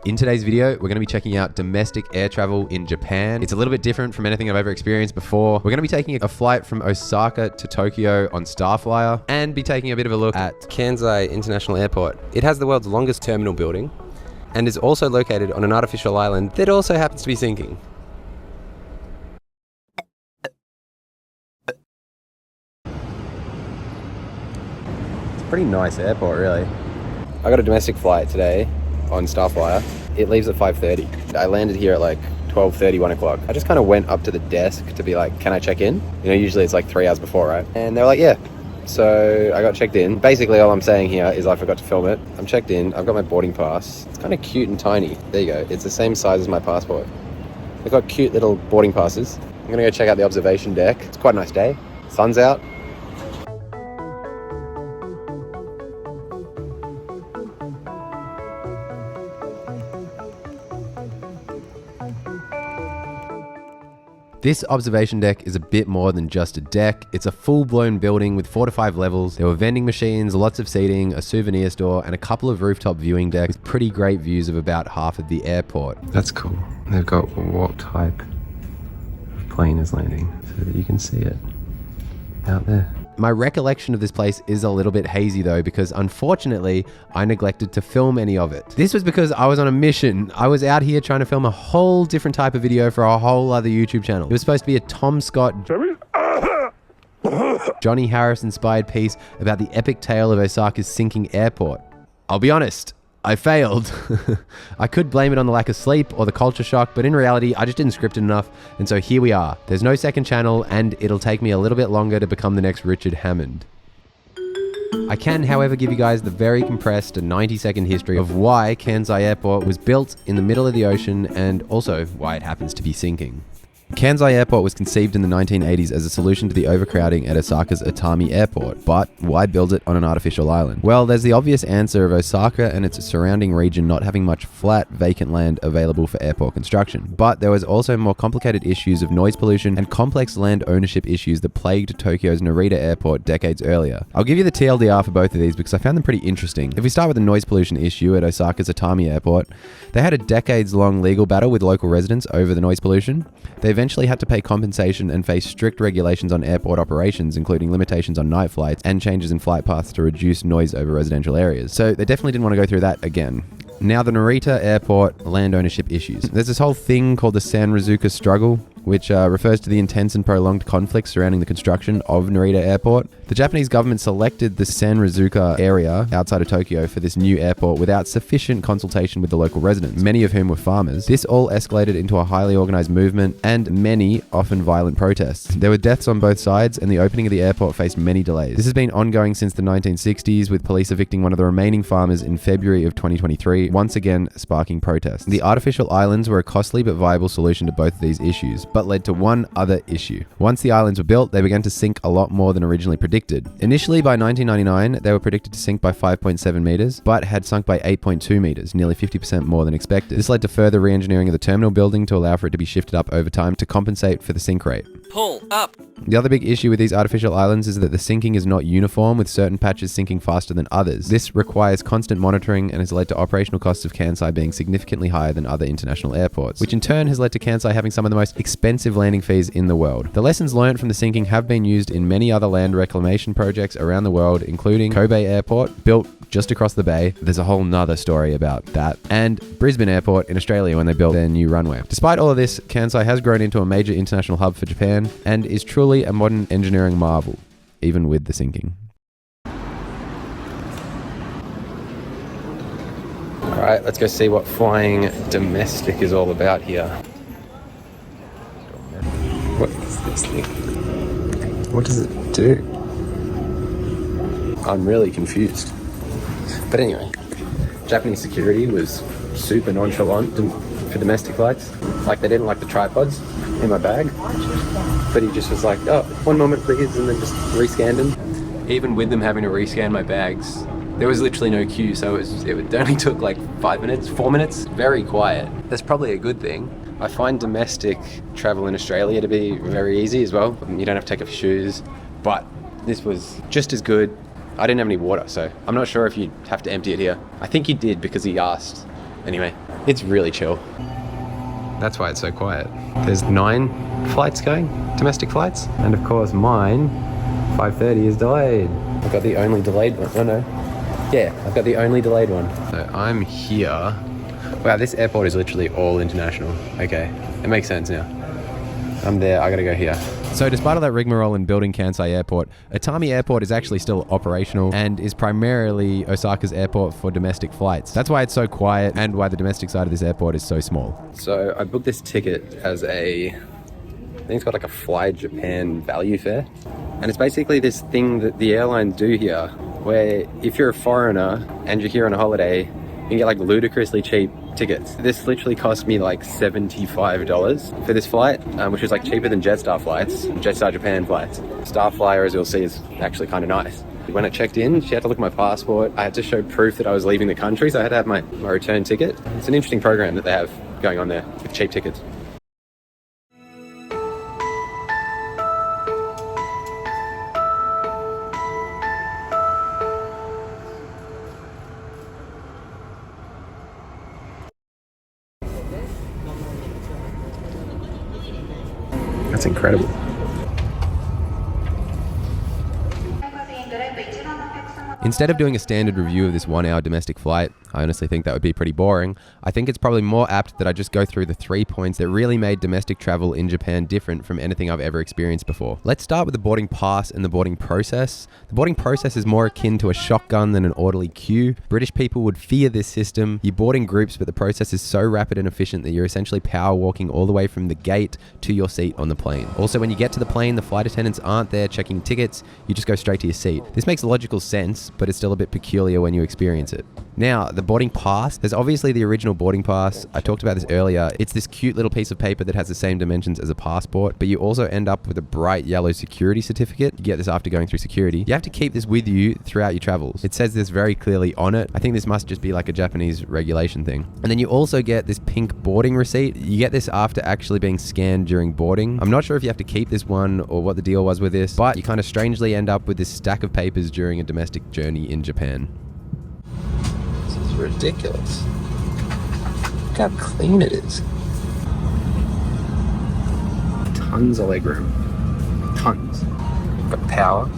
In today's video, we're going to be checking out domestic air travel in Japan. It's a little bit different from anything I've ever experienced before. We're going to be taking a flight from Osaka to Tokyo on StarFlyer and be taking a bit of a look at Kansai International Airport. It has the world's longest terminal building and is also located on an artificial island that also happens to be sinking. It's a pretty nice airport, really. I got a domestic flight today on StarFlyer. It leaves at 5:30. I landed here at like 12:30, 1 o'clock. I just kind of went up to the desk to be like, can I check in? You know, usually it's like 3 hours before, right? And they're like, yeah. So I got checked in. Basically, all I'm saying here is I forgot to film it. I'm checked in. I've got my boarding pass. It's kind of cute and tiny. There you go. It's the same size as my passport. They've got cute little boarding passes. I'm gonna go check out the observation deck. It's quite a nice day. Sun's out. This observation deck is a bit more than just a deck. It's a full-blown building with 4 to 5 levels. There were vending machines, lots of seating, a souvenir store, and a couple of rooftop viewing decks with pretty great views of about half of the airport. That's cool. They've got what type of plane is landing so that you can see it out there. My recollection of this place is a little bit hazy though, because unfortunately, I neglected to film any of it. This was because I was on a mission. I was out here trying to film a whole different type of video for a whole other YouTube channel. It was supposed to be a Tom Scott, Johnny Harris inspired piece about the epic tale of Osaka's sinking airport. I'll be honest, I failed. I could blame it on the lack of sleep or the culture shock, but in reality, I just didn't script it enough, and so here we are. There's no second channel, and it'll take me a little bit longer to become the next Richard Hammond. I can, however, give you guys the very compressed 90-second history of why Kansai Airport was built in the middle of the ocean, and also why it happens to be sinking. Kansai Airport was conceived in the 1980s as a solution to the overcrowding at Osaka's Atami Airport, but why build it on an artificial island? Well, there's the obvious answer of Osaka and its surrounding region not having much flat, vacant land available for airport construction. But there was also more complicated issues of noise pollution and complex land ownership issues that plagued Tokyo's Narita Airport decades earlier. I'll give you the TLDR for both of these because I found them pretty interesting. If we start with the noise pollution issue at Osaka's Atami Airport, they had a decades-long legal battle with local residents over the noise pollution. They eventually had to pay compensation and face strict regulations on airport operations, including limitations on night flights and changes in flight paths to reduce noise over residential areas. So they definitely didn't want to go through that again. Now the Narita Airport land ownership issues. There's this whole thing called the Sanrizuka struggle, which refers to the intense and prolonged conflict surrounding the construction of Narita Airport. The Japanese government selected the Sanrizuka area outside of Tokyo for this new airport without sufficient consultation with the local residents, many of whom were farmers. This all escalated into a highly organized movement and many, often violent protests. There were deaths on both sides, and the opening of the airport faced many delays. This has been ongoing since the 1960s, with police evicting one of the remaining farmers in February of 2023, once again sparking protests. The artificial islands were a costly but viable solution to both of these issues, but led to one other issue. Once the islands were built, they began to sink a lot more than originally predicted. Initially, by 1999, they were predicted to sink by 5.7 meters, but had sunk by 8.2 meters, nearly 50% more than expected. This led to further re-engineering of the terminal building to allow for it to be shifted up over time to compensate for the sink rate. Pull up. The other big issue with these artificial islands is that the sinking is not uniform, with certain patches sinking faster than others. This requires constant monitoring and has led to operational costs of Kansai being significantly higher than other international airports, which in turn has led to Kansai having some of the most expensive landing fees in the world. The lessons learned from the sinking have been used in many other land reclamation projects around the world, including Kobe Airport, built just across the bay. There's a whole nother story about that. And Brisbane Airport in Australia when they built their new runway. Despite all of this, Kansai has grown into a major international hub for Japan and is truly a modern engineering marvel, even with the sinking. Alright, let's go see what flying domestic is all about here. What is this thing? What does it do? I'm really confused. But anyway, Japanese security was super nonchalant for domestic flights. Like, they didn't like the tripods in my bag, but he just was like, oh, 1 moment please, and then just rescanned them. Even with them having to rescan my bags, there was literally no queue, so it only took like 5 minutes, 4 minutes, very quiet. That's probably a good thing. I find domestic travel in Australia to be very easy as well. You don't have to take off shoes, but this was just as good. I didn't have any water, so I'm not sure if you have to empty it here. I think you did because he asked. Anyway, it's really chill. That's why it's so quiet. There's 9 flights going, domestic flights. And of course mine, 5:30 is delayed. I've got the only delayed one. Oh no. Yeah, I've got the only delayed one. So I'm here. Wow, this airport is literally all international. Okay, it makes sense now. I'm there, I gotta go here. So despite all that rigmarole in building Kansai Airport, Atami Airport is actually still operational and is primarily Osaka's airport for domestic flights. That's why it's so quiet and why the domestic side of this airport is so small. So I booked this ticket as I think it's got like a Fly Japan value fare. And it's basically this thing that the airlines do here, where if you're a foreigner and you're here on a holiday, you can get like ludicrously cheap tickets. This literally cost me like $75 for this flight, which is like cheaper than Jetstar flights, Jetstar Japan flights. StarFlyer, as you'll see, is actually kind of nice. When I checked in, she had to look at my passport. I had to show proof that I was leaving the country, so I had to have my return ticket. It's an interesting program that they have going on there with cheap tickets. That's incredible. Instead of doing a standard review of this 1-hour domestic flight, I honestly think that would be pretty boring. I think it's probably more apt that I just go through the 3 points that really made domestic travel in Japan different from anything I've ever experienced before. Let's start with the boarding pass and the boarding process. The boarding process is more akin to a shotgun than an orderly queue. British people would fear this system. You board in groups, but the process is so rapid and efficient that you're essentially power walking all the way from the gate to your seat on the plane. Also, when you get to the plane, the flight attendants aren't there checking tickets. You just go straight to your seat. This makes logical sense, but it's still a bit peculiar when you experience it. Now, the boarding pass, there's obviously the original boarding pass. I talked about this earlier. It's this cute little piece of paper that has the same dimensions as a passport, but you also end up with a bright yellow security certificate. You get this after going through security. You have to keep this with you throughout your travels. It says this very clearly on it. I think this must just be like a Japanese regulation thing. And then you also get this pink boarding receipt. You get this after actually being scanned during boarding. I'm not sure if you have to keep this one or what the deal was with this, but you kind of strangely end up with this stack of papers during a domestic journey in Japan. This is ridiculous. Look how clean it is. Tons of legroom. Tons. Got power.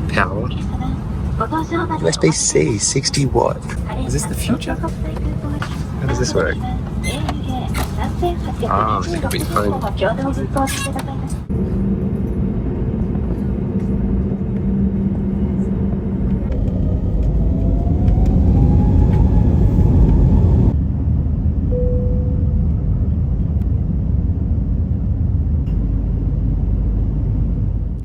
Power. USB-C, 60 watt. Is this the future? How does this work? Oh, this could be fun.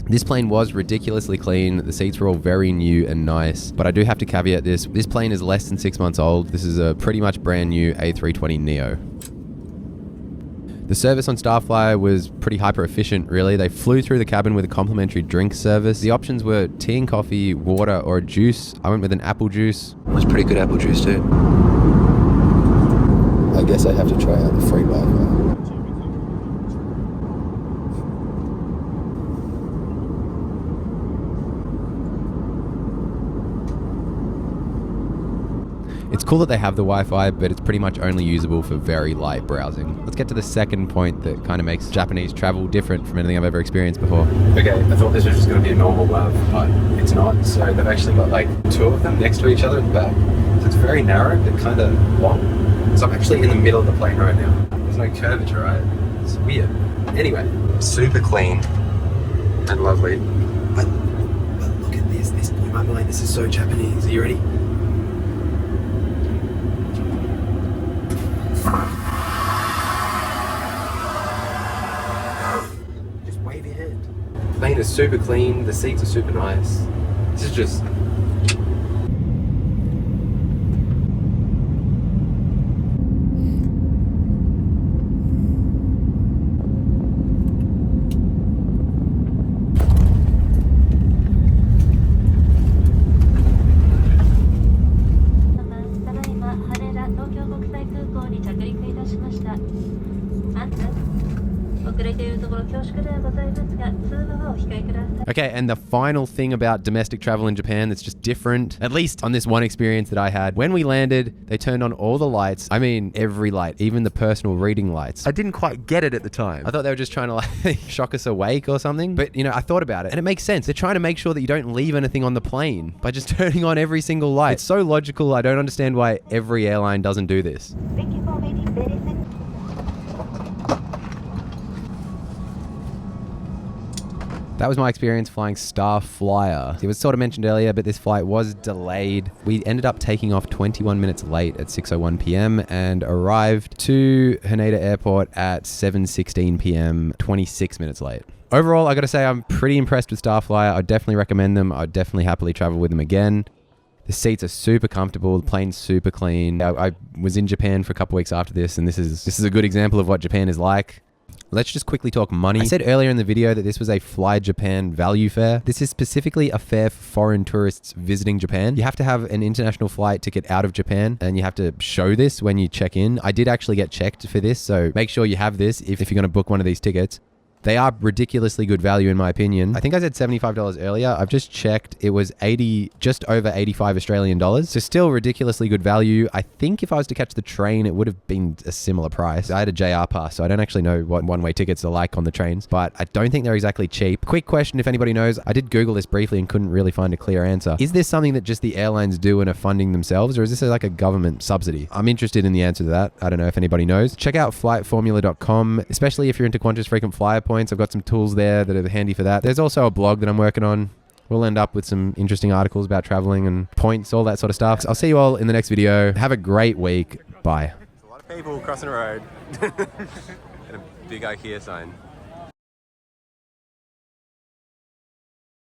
This plane was ridiculously clean. The seats were all very new and nice, but I do have to caveat this. This plane is less than 6 months old. This is a pretty much brand new A320neo. The service on StarFlyer was pretty hyper efficient, really. They flew through the cabin with a complimentary drink service. The options were tea and coffee, water, or a juice. I went with an apple juice. It was pretty good apple juice too. I guess I have to try out the free Wi-Fi. It's cool that they have the Wi-Fi, but it's pretty much only usable for very light browsing. Let's get to the second point that kind of makes Japanese travel different from anything I've ever experienced before. Okay, I thought this was just going to be a normal WAV, but it's not. So they've actually got like 2 of them next to each other at the back. So it's very narrow, but kind of long. So I'm actually in the middle of the plane right now. There's no curvature, right? It's weird. Anyway, super clean and lovely. But look at this. This blew my mind. This is so Japanese. Are you ready? Just wave your hand. The plane is super clean, the seats are super nice. This is just... Okay, and the final thing about domestic travel in Japan that's just different, at least on this one experience that I had, when we landed, they turned on all the lights. I mean, every light, even the personal reading lights. I didn't quite get it at the time. I thought they were just trying to like shock us awake or something. But, you know, I thought about it and it makes sense. They're trying to make sure that you don't leave anything on the plane by just turning on every single light. It's so logical. I don't understand why every airline doesn't do this. Thank you for waiting very much. That was my experience flying StarFlyer. It was sort of mentioned earlier, but this flight was delayed. We ended up taking off 21 minutes late at 6:01 p.m. and arrived to Haneda Airport at 7:16 p.m., 26 minutes late. Overall, I gotta say I'm pretty impressed with StarFlyer. I'd definitely recommend them. I'd definitely happily travel with them again. The seats are super comfortable. The plane's super clean. I was in Japan for a couple weeks after this, and this is a good example of what Japan is like. Let's just quickly talk money. I said earlier in the video that this was a Fly Japan value fare. This is specifically a fare for foreign tourists visiting Japan. You have to have an international flight ticket out of Japan and you have to show this when you check in. I did actually get checked for this, so make sure you have this if you're going to book one of these tickets. They are ridiculously good value in my opinion. I think I said $75 earlier. I've just checked. It was just over 85 Australian dollars. So still ridiculously good value. I think if I was to catch the train, it would have been a similar price. I had a JR pass, so I don't actually know what one-way tickets are like on the trains, but I don't think they're exactly cheap. Quick question, if anybody knows, I did Google this briefly and couldn't really find a clear answer. Is this something that just the airlines do and are funding themselves, or is this like a government subsidy? I'm interested in the answer to that. I don't know if anybody knows. Check out flightformula.com, especially if you're into Qantas frequent flyer points. I've got some tools there that are handy for that. There's also a blog that I'm working on. We'll end up with some interesting articles about traveling and points, all that sort of stuff. I'll see you all in the next video. Have a great week. Bye. There's a lot of people crossing the road. And a big IKEA sign.